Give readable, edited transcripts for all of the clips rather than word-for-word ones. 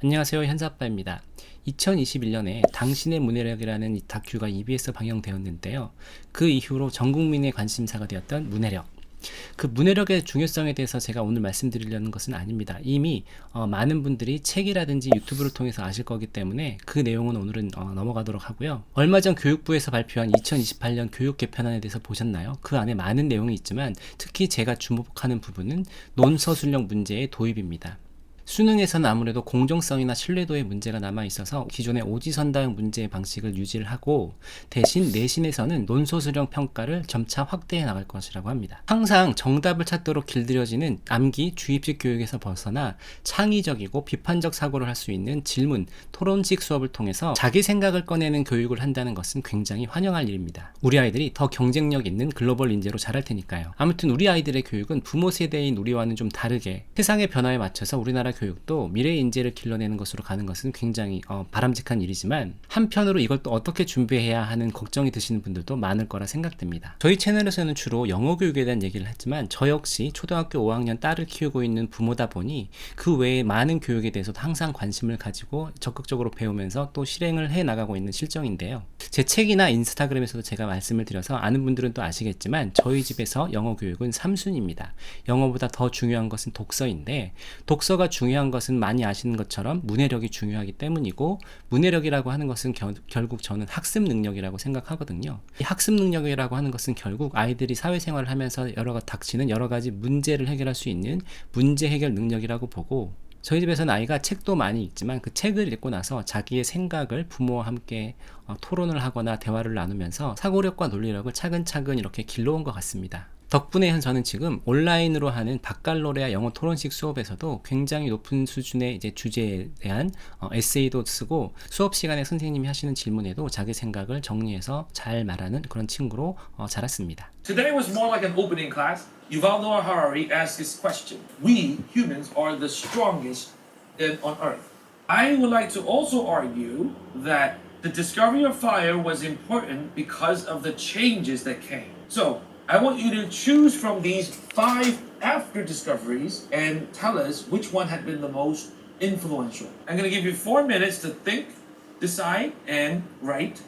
안녕하세요, 현사아빠입니다. 2021년에 당신의 문해력이라는 이 다큐가 EBS 방영되었는데요. 그 이후로 전 국민의 관심사가 되었던 문해력. 그 문해력의 중요성에 대해서 제가 오늘 말씀드리려는 것은 아닙니다. 이미 많은 분들이 책이라든지 유튜브를 통해서 아실 거기 때문에 그 내용은 오늘은 넘어가도록 하고요. 얼마 전 교육부에서 발표한 2028년 교육 개편안에 대해서 보셨나요? 그 안에 많은 내용이 있지만 특히 제가 주목하는 부분은 논서술형 문제의 도입입니다. 수능에서는 아무래도 공정성이나 신뢰도의 문제가 남아있어서 기존의 오지선다형 문제의 방식을 유지를 하고 대신 내신에서는 논소수령 평가를 점차 확대해 나갈 것이라고 합니다. 항상 정답을 찾도록 길들여지는 암기, 주입식 교육에서 벗어나 창의적이고 비판적 사고를 할 수 있는 질문, 토론식 수업을 통해서 자기 생각을 꺼내는 교육을 한다는 것은 굉장히 환영할 일입니다. 우리 아이들이 더 경쟁력 있는 글로벌 인재로 자랄 테니까요. 아무튼 우리 아이들의 교육은 부모 세대인 우리와는 좀 다르게 세상의 변화에 맞춰서 우리나라 교육도 미래의 인재를 길러내는 것으로 가는 것은 굉장히 바람직한 일이지만 한편으로 이걸 또 어떻게 준비해야 하는 걱정이 드시는 분들도 많을 거라 생각됩니다. 저희 채널에서는 주로 영어 교육에 대한 얘기를 했지만 저 역시 초등학교 5학년 딸을 키우고 있는 부모다 보니 그 외에 많은 교육에 대해서도 항상 관심을 가지고 적극적으로 배우면서 또 실행을 해 나가고 있는 실정인데요. 제 책이나 인스타그램에서도 제가 말씀을 드려서 아는 분들은 또 아시겠지만 저희 집에서 영어 교육은 3순위입니다. 영어보다 더 중요한 것은 독서인데 독서가 중요한 것은 많이 아시는 것처럼 문해력이 중요하기 때문이고 문해력이라고 하는 것은 결국 저는 학습 능력이라고 생각하거든요. 이 학습 능력이라고 하는 것은 결국 아이들이 사회생활을 하면서 닥치는 여러 가지 문제를 해결할 수 있는 문제 해결 능력이라고 보고 저희 집에서는 아이가 책도 많이 읽지만 그 책을 읽고 나서 자기의 생각을 부모와 함께 토론을 하거나 대화를 나누면서 사고력과 논리력을 차근차근 이렇게 길러온 것 같습니다. 덕분에 저는 지금 온라인으로 하는 바칼로레아 영어 토론식 수업에서도 굉장히 높은 수준의 이제 주제에 대한 에세이도 쓰고 수업 시간에 선생님이 하시는 질문에도 자기 생각을 정리해서 잘 말하는 그런 친구로 자랐습니다. Today was more like an opening class. Yuval Noah Harari asked this question. We humans are the strongest on earth. I would like to also argue that the discovery of fire was important because of the changes that came. So I want you to choose from these 5 after discoveries and tell us which one had been the most influential. I'm going to give you 4 minutes to think, decide, and write.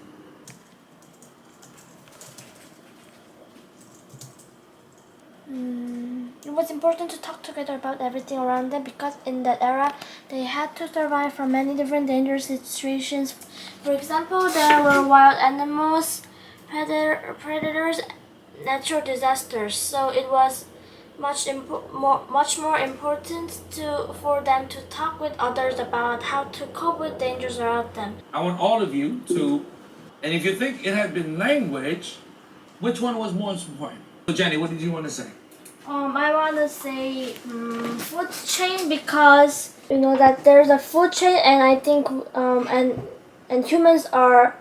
It was important to talk together about everything around them because in that era they had to survive from many different dangerous situations. For example, there were wild animals, predators, natural disasters. So it was much more important for them to talk with others about how to cope with dangers around them. I want all of you to, and if you think it had been language, which one was most important? So Jenny, what did you want to say? I want to say food chain because you know that there's a food chain, and I think and humans are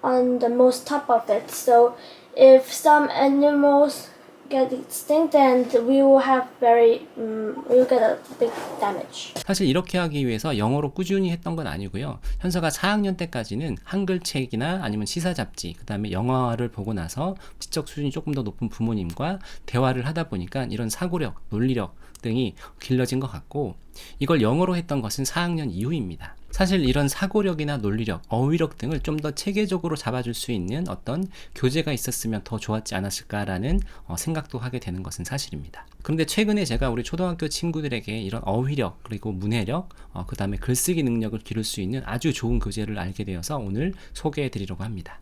on the most top of it. So if some animals get extinct, then we will get a big damage. 사실 이렇게 하기 위해서 영어로 꾸준히 했던 건 아니고요. 현서가 4학년 때까지는 한글책이나 아니면 시사 잡지, 그 다음에 영화를 보고 나서 지적 수준이 조금 더 높은 부모님과 대화를 하다 보니까 이런 사고력, 논리력 등이 길러진 것 같고 이걸 영어로 했던 것은 4학년 이후입니다. 사실 이런 사고력이나 논리력, 어휘력 등을 좀 더 체계적으로 잡아줄 수 있는 어떤 교재가 있었으면 더 좋았지 않았을까라는 생각도 하게 되는 것은 사실입니다. 그런데 최근에 제가 우리 초등학교 친구들에게 이런 어휘력, 그리고 문해력, 그 다음에 글쓰기 능력을 기를 수 있는 아주 좋은 교재를 알게 되어서 오늘 소개해 드리려고 합니다.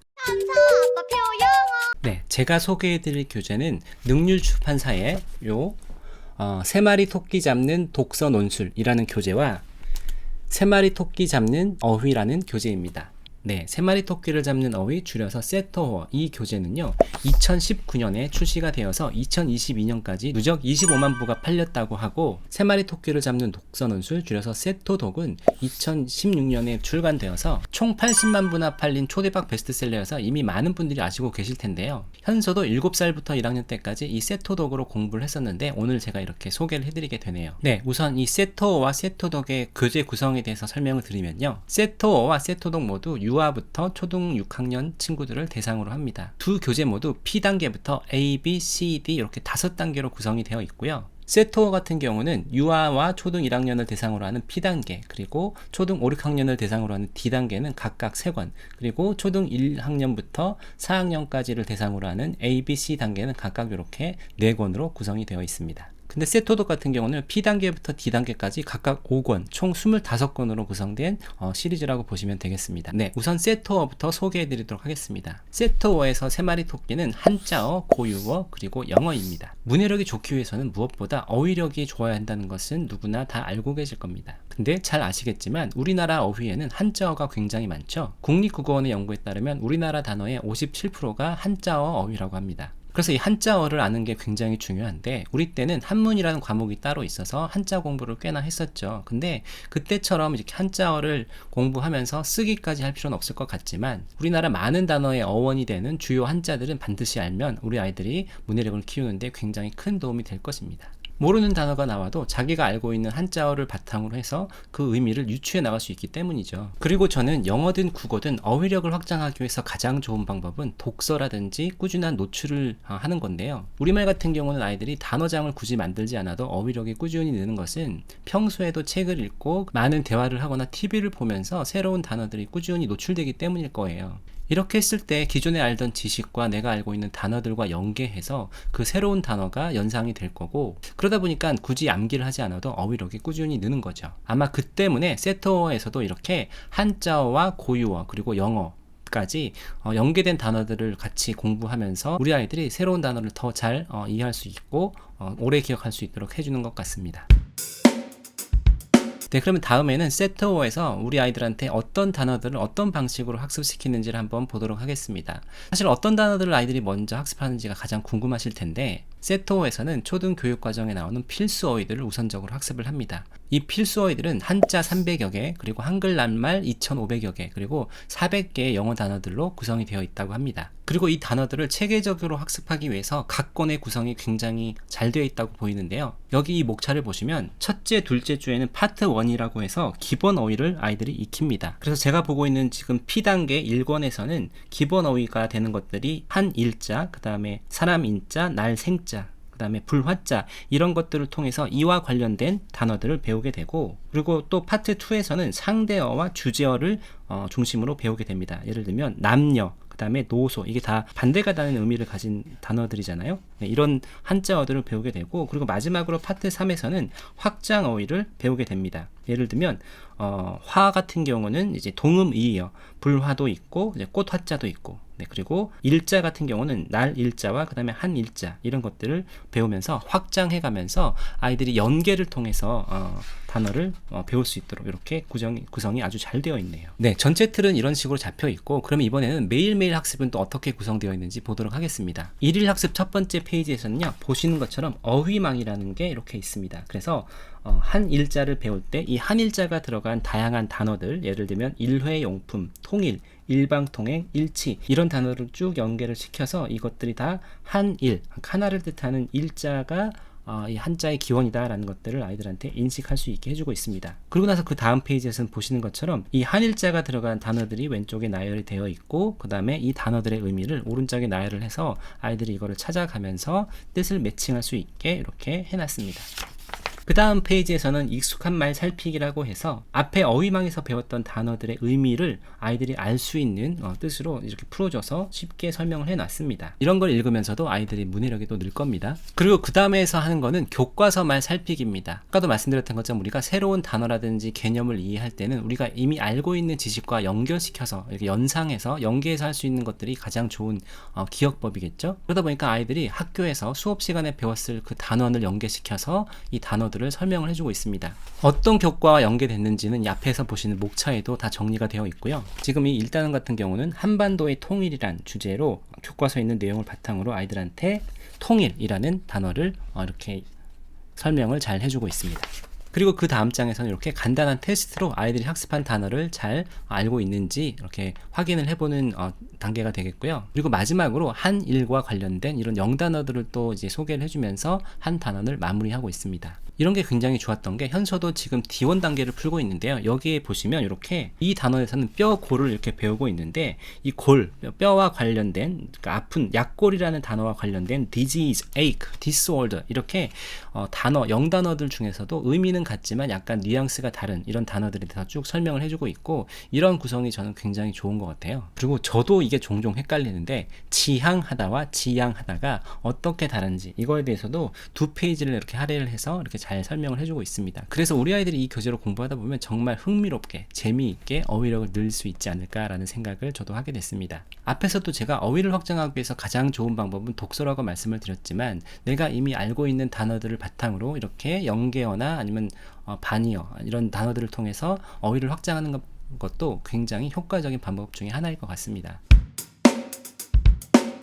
네, 제가 소개해 드릴 교재는 능률 출판사의 세 마리 토끼 잡는 독서 논술이라는 교재와 세 마리 토끼 잡는 어휘라는 교재입니다. 네, 세 마리 토끼를 잡는 어휘 줄여서 세토어. 이 교재는요 2019년에 출시가 되어서 2022년까지 누적 25만 부가 팔렸다고 하고 세 마리 토끼를 잡는 독서 논술 줄여서 세토독은 2016년에 출간되어서 총 80만 부나 팔린 초대박 베스트셀러여서 이미 많은 분들이 아시고 계실 텐데요. 현서도 7살부터 1학년 때까지 이 세토독으로 공부를 했었는데 오늘 제가 이렇게 소개를 해드리게 되네요. 네, 우선 이 세토어와 세토독의 교재 구성에 대해서 설명을 드리면요. 세토어와 세토독 모두 유아부터 초등 6학년 친구들을 대상으로 합니다. 두 교재 모두 P단계부터 A, B, C, D 이렇게 5단계로 구성이 되어 있고요. 세토어 같은 경우는 유아와 초등 1학년을 대상으로 하는 P단계, 그리고 초등 5, 6학년을 대상으로 하는 D단계는 각각 3권, 그리고 초등 1학년부터 4학년까지를 대상으로 하는 A, B, C 단계는 각각 이렇게 4권으로 구성이 되어 있습니다. 근데 세토독 같은 경우는 P단계부터 D단계까지 각각 5권, 총 25권으로 구성된 시리즈라고 보시면 되겠습니다. 네, 우선 세토어부터 소개해 드리도록 하겠습니다. 세토어에서 3마리 토끼는 한자어, 고유어, 그리고 영어입니다. 문해력이 좋기 위해서는 무엇보다 어휘력이 좋아야 한다는 것은 누구나 다 알고 계실 겁니다. 근데 잘 아시겠지만 우리나라 어휘에는 한자어가 굉장히 많죠. 국립국어원의 연구에 따르면 우리나라 단어의 57%가 한자어 어휘라고 합니다. 그래서 이 한자어를 아는 게 굉장히 중요한데, 우리 때는 한문이라는 과목이 따로 있어서 한자 공부를 꽤나 했었죠. 근데 그때처럼 이렇게 한자어를 공부하면서 쓰기까지 할 필요는 없을 것 같지만, 우리나라 많은 단어의 어원이 되는 주요 한자들은 반드시 알면 우리 아이들이 문해력을 키우는데 굉장히 큰 도움이 될 것입니다. 모르는 단어가 나와도 자기가 알고 있는 한자어를 바탕으로 해서 그 의미를 유추해 나갈 수 있기 때문이죠. 그리고 저는 영어든 국어든 어휘력을 확장하기 위해서 가장 좋은 방법은 독서라든지 꾸준한 노출을 하는 건데요. 우리말 같은 경우는 아이들이 단어장을 굳이 만들지 않아도 어휘력이 꾸준히 느는 것은 평소에도 책을 읽고 많은 대화를 하거나 TV를 보면서 새로운 단어들이 꾸준히 노출되기 때문일 거예요. 이렇게 했을 때 기존에 알던 지식과 내가 알고 있는 단어들과 연계해서 그 새로운 단어가 연상이 될 거고, 그러다 보니까 굳이 암기를 하지 않아도 어휘력이 꾸준히 느는 거죠. 아마 그 때문에 세토어에서도 이렇게 한자어와 고유어 그리고 영어까지 연계된 단어들을 같이 공부하면서 우리 아이들이 새로운 단어를 더 잘 이해할 수 있고 오래 기억할 수 있도록 해주는 것 같습니다. 네, 그러면 다음에는 세토어에서 우리 아이들한테 어떤 단어들을 어떤 방식으로 학습시키는지를 한번 보도록 하겠습니다. 사실 어떤 단어들을 아이들이 먼저 학습하는지가 가장 궁금하실 텐데, 세토어에서는 초등 교육 과정에 나오는 필수 어휘들을 우선적으로 학습을 합니다. 이 필수 어휘들은 한자 300여 개, 그리고 한글 낱말 2,500여 개, 그리고 400개의 영어 단어들로 구성이 되어 있다고 합니다. 그리고 이 단어들을 체계적으로 학습하기 위해서 각 권의 구성이 굉장히 잘 되어 있다고 보이는데요. 여기 이 목차를 보시면 첫째, 둘째 주에는 파트 1이라고 해서 기본 어휘를 아이들이 익힙니다. 그래서 제가 보고 있는 지금 P단계 1권에서는 기본 어휘가 되는 것들이 한 일자, 그 다음에 사람 인자, 날 생자, 그 다음에 불화자, 이런 것들을 통해서 이와 관련된 단어들을 배우게 되고, 그리고 또 파트 2에서는 상대어와 주제어를 중심으로 배우게 됩니다. 예를 들면 남녀, 그 다음에 노소, 이게 다 반대가 다른 의미를 가진 단어들이잖아요. 네, 이런 한자어들을 배우게 되고, 그리고 마지막으로 파트 3에서는 확장 어휘를 배우게 됩니다. 예를 들면 화 같은 경우는 이제 동음이의어, 불화도 있고 이제 꽃화자도 있고, 네, 그리고 일자 같은 경우는 날 일자와 그 다음에 한 일자, 이런 것들을 배우면서 확장해가면서 아이들이 연계를 통해서 단어를 배울 수 있도록 이렇게 구성이 아주 잘 되어 있네요. 네, 전체 틀은 이런 식으로 잡혀 있고, 그럼 이번에는 매일매일 학습은 또 어떻게 구성되어 있는지 보도록 하겠습니다. 일일 학습 첫 번째 페이지에서는요, 보시는 것처럼 어휘망이라는 게 이렇게 있습니다. 그래서 한 일자를 배울 때 이 한 일자가 들어간 다양한 단어들, 예를 들면 일회용품, 통일, 일방통행, 일치, 이런 단어를 쭉 연계를 시켜서 이것들이 다 한일, 하나를 뜻하는 일자가 이 한자의 기원이다 라는 것들을 아이들한테 인식할 수 있게 해주고 있습니다. 그리고 나서 그 다음 페이지에서는 보시는 것처럼 이 한일자가 들어간 단어들이 왼쪽에 나열이 되어 있고, 그 다음에 이 단어들의 의미를 오른쪽에 나열을 해서 아이들이 이거를 찾아가면서 뜻을 매칭할 수 있게 이렇게 해놨습니다. 그 다음 페이지에서는 익숙한 말 살피기라고 해서 앞에 어휘망에서 배웠던 단어들의 의미를 아이들이 알 수 있는 뜻으로 이렇게 풀어줘서 쉽게 설명을 해놨습니다. 이런 걸 읽으면서도 아이들이 문해력이 또 늘 겁니다. 그리고 그 다음에서 하는 거는 교과서 말 살피기입니다. 아까도 말씀드렸던 것처럼 우리가 새로운 단어라든지 개념을 이해할 때는 우리가 이미 알고 있는 지식과 연결시켜서 이렇게 연상해서 연계해서 할 수 있는 것들이 가장 좋은 기억법이겠죠. 그러다 보니까 아이들이 학교에서 수업 시간에 배웠을 그 단원을 연계시켜서 이 단어들 설명을 해주고 있습니다. 어떤 교과와 연계됐는지는 이 앞에서 보시는 목차에도 다 정리가 되어 있고요. 지금 이 1단원 같은 경우는 한반도의 통일이란 주제로 교과서에 있는 내용을 바탕으로 아이들한테 통일이라는 단어를 이렇게 설명을 잘 해주고 있습니다. 그리고 그 다음 장에서는 이렇게 간단한 테스트로 아이들이 학습한 단어를 잘 알고 있는지 이렇게 확인을 해보는 단계가 되겠고요. 그리고 마지막으로 한일과 관련된 이런 영단어들을 또 이제 소개를 해주면서 한 단원을 마무리하고 있습니다. 이런 게 굉장히 좋았던 게 현서도 지금 D1 단계를 풀고 있는데요. 여기에 보시면 이렇게 이 단원에서는 뼈, 골을 이렇게 배우고 있는데 이 골, 뼈와 관련된 그러니까 아픈 약골이라는 단어와 관련된 disease, ache, disorder 이렇게 단어, 영단어들 중에서도 의미는 같지만 약간 뉘앙스가 다른 이런 단어들에 대해서 쭉 설명을 해주고 있고 이런 구성이 저는 굉장히 좋은 것 같아요. 그리고 저도 이게 종종 헷갈리는데 지향하다와 지향하다가 어떻게 다른지 이거에 대해서도 2페이지를 이렇게 할애를 해서 이렇게 잘 설명을 해주고 있습니다. 그래서 우리 아이들이 이 교재를 공부하다 보면 정말 흥미롭게 재미있게 어휘력을 늘 수 있지 않을까라는 생각을 저도 하게 됐습니다. 앞에서도 제가 어휘를 확장하기 위해서 가장 좋은 방법은 독서라고 말씀을 드렸지만 내가 이미 알고 있는 단어들을 바탕으로 이렇게 연계어나 아니면 반의어 이런 단어들을 통해서 어휘를 확장하는 것도 굉장히 효과적인 방법 중에 하나일 것 같습니다.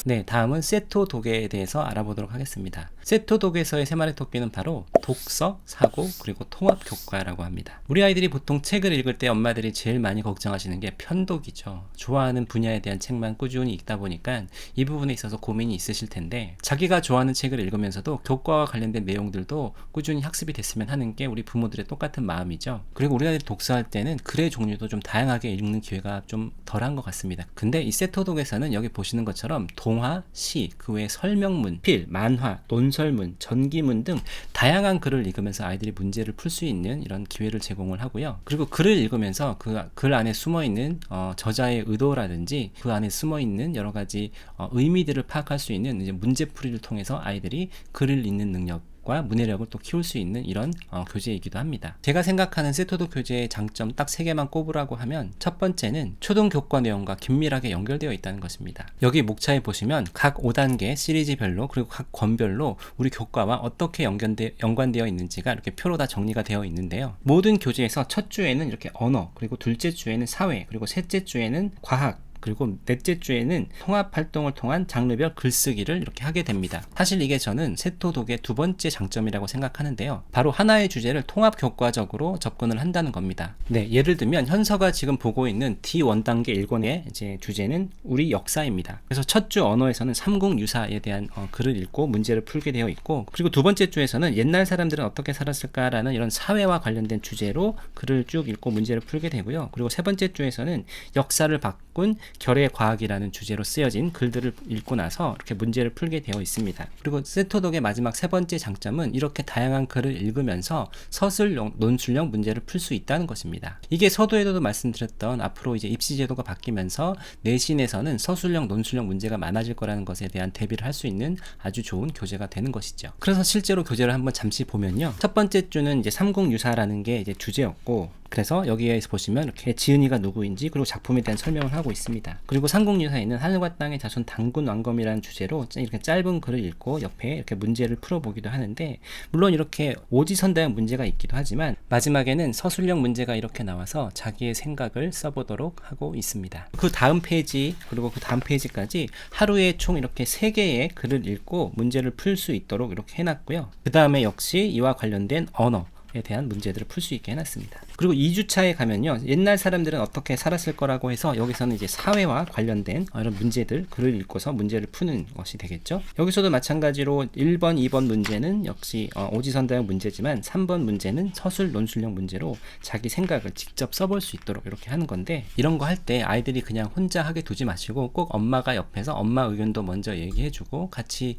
네, 다음은 세토 독해에 대해서 알아보도록 하겠습니다. 세토 독해에서의 세 마리 토끼는 바로 독서, 사고, 그리고 통합 교과라고 합니다. 우리 아이들이 보통 책을 읽을 때 엄마들이 제일 많이 걱정하시는 게 편독이죠. 좋아하는 분야에 대한 책만 꾸준히 읽다 보니까 이 부분에 있어서 고민이 있으실 텐데 자기가 좋아하는 책을 읽으면서도 교과와 관련된 내용들도 꾸준히 학습이 됐으면 하는 게 우리 부모들의 똑같은 마음이죠. 그리고 우리 아이들이 독서할 때는 글의 종류도 좀 다양하게 읽는 기회가 좀 덜한 것 같습니다. 근데 이 세토 독해에서는 여기 보시는 것처럼 동화, 시, 그 외에 설명문, 필, 만화, 논설문, 전기문 등 다양한 글을 읽으면서 아이들이 문제를 풀 수 있는 이런 기회를 제공을 하고요. 그리고 글을 읽으면서 그 글 안에 숨어있는 저자의 의도라든지 그 안에 숨어있는 여러 가지 의미들을 파악할 수 있는 이제 문제풀이를 통해서 아이들이 글을 읽는 능력 과 문해력을 또 키울 수 있는 이런 교재이기도 합니다. 제가 생각하는 세토독 교재의 장점 딱 3개만 꼽으라고 하면 첫 번째는 초등 교과 내용과 긴밀하게 연결되어 있다는 것입니다. 여기 목차에 보시면 각 5단계 시리즈별로 그리고 각 권별로 우리 교과와 어떻게 연관되어 있는지가 이렇게 표로 다 정리가 되어 있는데요. 모든 교재에서 첫 주에는 이렇게 언어, 그리고 둘째 주에는 사회, 그리고 셋째 주에는 과학, 그리고 넷째 주에는 통합활동을 통한 장르별 글쓰기를 이렇게 하게 됩니다. 사실 이게 저는 세토독의 두 번째 장점이라고 생각하는데요. 바로 하나의 주제를 통합교과적으로 접근을 한다는 겁니다. 네, 예를 들면 현서가 지금 보고 있는 D1 단계 1권의 이제 주제는 우리 역사입니다. 그래서 첫 주 언어에서는 삼국유사에 대한 글을 읽고 문제를 풀게 되어 있고 그리고 두 번째 주에서는 옛날 사람들은 어떻게 살았을까라는 이런 사회와 관련된 주제로 글을 쭉 읽고 문제를 풀게 되고요. 그리고 세 번째 주에서는 역사를 바꾼 결의과학이라는 주제로 쓰여진 글들을 읽고 나서 이렇게 문제를 풀게 되어 있습니다. 그리고 세토독의 마지막 세 번째 장점은 이렇게 다양한 글을 읽으면서 서술형, 논술형 문제를 풀 수 있다는 것입니다. 이게 서두에도 말씀드렸던 앞으로 이제 입시제도가 바뀌면서 내신에서는 서술형, 논술형 문제가 많아질 거라는 것에 대한 대비를 할 수 있는 아주 좋은 교재가 되는 것이죠. 그래서 실제로 교재를 한번 잠시 보면요. 첫 번째 주는 이제 삼국유사라는 게 이제 주제였고 그래서 여기에서 보시면 이렇게 지은이가 누구인지 그리고 작품에 대한 설명을 하고 있습니다. 그리고 삼국유사에는 하늘과 땅의 자손 단군 왕검이라는 주제로 이렇게 짧은 글을 읽고 옆에 이렇게 문제를 풀어보기도 하는데 물론 이렇게 오지선다형 문제가 있기도 하지만 마지막에는 서술형 문제가 이렇게 나와서 자기의 생각을 써보도록 하고 있습니다. 그 다음 페이지 그리고 그 다음 페이지까지 하루에 총 이렇게 3개의 글을 읽고 문제를 풀 수 있도록 이렇게 해놨고요. 그 다음에 역시 이와 관련된 언어에 대한 문제들을 풀 수 있게 해놨습니다. 그리고 2주차에 가면요. 옛날 사람들은 어떻게 살았을 거라고 해서 여기서는 이제 사회와 관련된 이런 문제들 글을 읽고서 문제를 푸는 것이 되겠죠. 여기서도 마찬가지로 1번, 2번 문제는 역시 오지선다형 문제지만 3번 문제는 서술 논술형 문제로 자기 생각을 직접 써볼 수 있도록 이렇게 하는 건데 이런 거 할 때 아이들이 그냥 혼자 하게 두지 마시고 꼭 엄마가 옆에서 엄마 의견도 먼저 얘기해주고 같이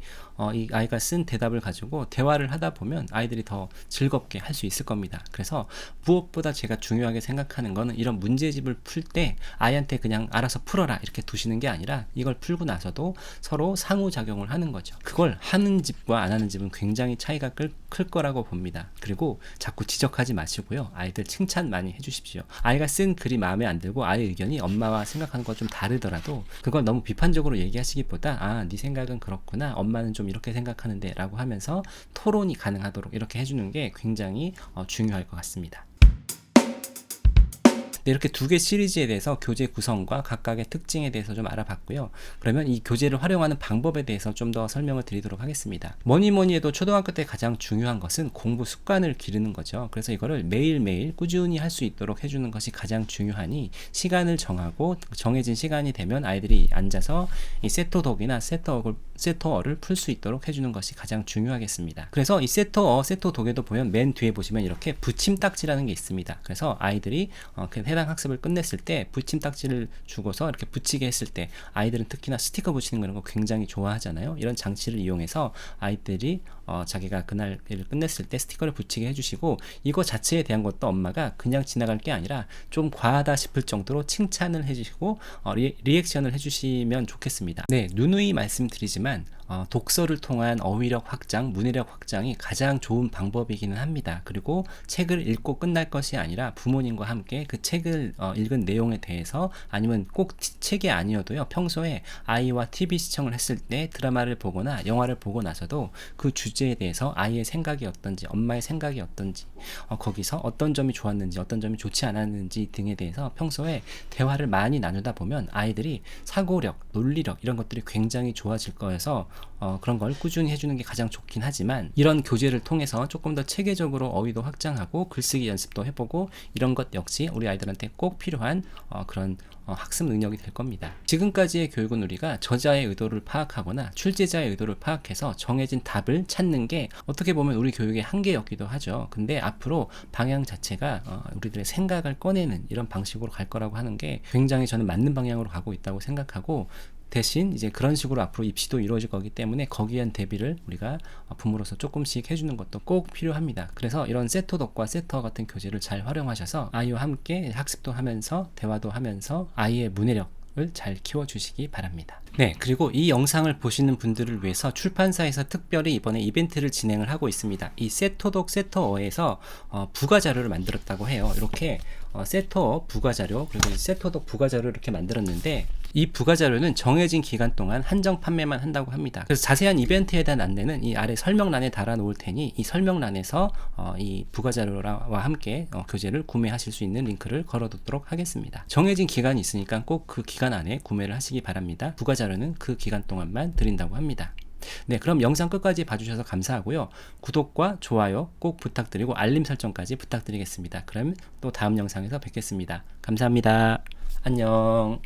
이 아이가 쓴 대답을 가지고 대화를 하다 보면 아이들이 더 즐겁게 할 수 있을 겁니다. 그래서 무엇보다 제가 중요하게 생각하는 거는 이런 문제집을 풀 때 아이한테 그냥 알아서 풀어라 이렇게 두시는 게 아니라 이걸 풀고 나서도 서로 상호작용을 하는 거죠. 그걸 하는 집과 안 하는 집은 굉장히 차이가 클 거라고 봅니다. 그리고 자꾸 지적하지 마시고요. 아이들 칭찬 많이 해주십시오. 아이가 쓴 글이 마음에 안 들고 아이 의견이 엄마와 생각하는 거 좀 다르더라도 그걸 너무 비판적으로 얘기하시기보다 아, 네 생각은 그렇구나. 엄마는 좀 이렇게 생각하는데 라고 하면서 토론이 가능하도록 이렇게 해주는 게 굉장히 중요할 것 같습니다. 이렇게 2개 시리즈에 대해서 교재 구성과 각각의 특징에 대해서 좀 알아봤고요. 그러면 이 교재를 활용하는 방법에 대해서 좀 더 설명을 드리도록 하겠습니다. 뭐니 해도 초등학교 때 가장 중요한 것은 공부 습관을 기르는 거죠. 그래서 이거를 매일매일 꾸준히 할 수 있도록 해주는 것이 가장 중요하니 시간을 정하고 정해진 시간이 되면 아이들이 앉아서 이 세토독이나 세터어를 풀 수 있도록 해주는 것이 가장 중요하겠습니다. 그래서 이 세터어, 세터독에도 보면 맨 뒤에 보시면 이렇게 붙임딱지라는 게 있습니다. 그래서 아이들이 그 해당 학습을 끝냈을 때 붙임딱지를 주고서 이렇게 붙이게 했을 때 아이들은 특히나 스티커 붙이는 그런 거 굉장히 좋아하잖아요. 이런 장치를 이용해서 아이들이 자기가 그날 일을 끝냈을 때 스티커를 붙이게 해주시고, 이거 자체에 대한 것도 엄마가 그냥 지나갈 게 아니라 좀 과하다 싶을 정도로 칭찬을 해주시고 리액션을 해주시면 좋겠습니다. 네, 누누이 말씀드리지만 독서를 통한 어휘력 확장, 문해력 확장이 가장 좋은 방법이기는 합니다. 그리고 책을 읽고 끝날 것이 아니라 부모님과 함께 그 책을 읽은 내용에 대해서, 아니면 꼭 책이 아니어도요, 평소에 아이와 TV 시청을 했을 때 드라마를 보거나 영화를 보고 나서도 그 주제에 대해서 아이의 생각이 어떤지, 엄마의 생각이 어떤지, 거기서 어떤 점이 좋았는지 어떤 점이 좋지 않았는지 등에 대해서 평소에 대화를 많이 나누다 보면 아이들이 사고력, 논리력 이런 것들이 굉장히 좋아질 거여서 그런 걸 꾸준히 해주는 게 가장 좋긴 하지만, 이런 교재를 통해서 조금 더 체계적으로 어휘도 확장하고 글쓰기 연습도 해보고 이런 것 역시 우리 아이들한테 꼭 필요한 그런 학습 능력이 될 겁니다. 지금까지의 교육은 우리가 저자의 의도를 파악하거나 출제자의 의도를 파악해서 정해진 답을 찾는 게 어떻게 보면 우리 교육의 한계였기도 하죠. 근데 앞으로 방향 자체가 우리들의 생각을 꺼내는 이런 방식으로 갈 거라고 하는 게 굉장히 저는 맞는 방향으로 가고 있다고 생각하고, 대신 이제 그런 식으로 앞으로 입시도 이루어질 거기 때문에 거기에 대한 대비를 우리가 부모로서 조금씩 해주는 것도 꼭 필요합니다. 그래서 이런 세토독과 세터 같은 교재를 잘 활용하셔서 아이와 함께 학습도 하면서 대화도 하면서 아이의 문해력 잘 키워주시기 바랍니다. 네, 그리고 이 영상을 보시는 분들을 위해서 출판사에서 특별히 이번에 이벤트를 진행을 하고 있습니다. 이 세토독 세터어에서 부가자료를 만들었다고 해요. 이렇게 세터어 부가자료, 그리고 세토독 부가자료 이렇게 만들었는데, 이 부가자료는 정해진 기간 동안 한정 판매만 한다고 합니다. 그래서 자세한 이벤트에 대한 안내는 이 아래 설명란에 달아 놓을 테니, 이 설명란에서 이 부가자료와 함께 교재를 구매하실 수 있는 링크를 걸어두도록 하겠습니다. 정해진 기간이 있으니까 꼭 그 기간 안에 구매를 하시기 바랍니다. 부가자료는 그 기간 동안만 드린다고 합니다. 네, 그럼 영상 끝까지 봐주셔서 감사하고요. 구독과 좋아요 꼭 부탁드리고 알림 설정까지 부탁드리겠습니다. 그럼 또 다음 영상에서 뵙겠습니다. 감사합니다. 안녕.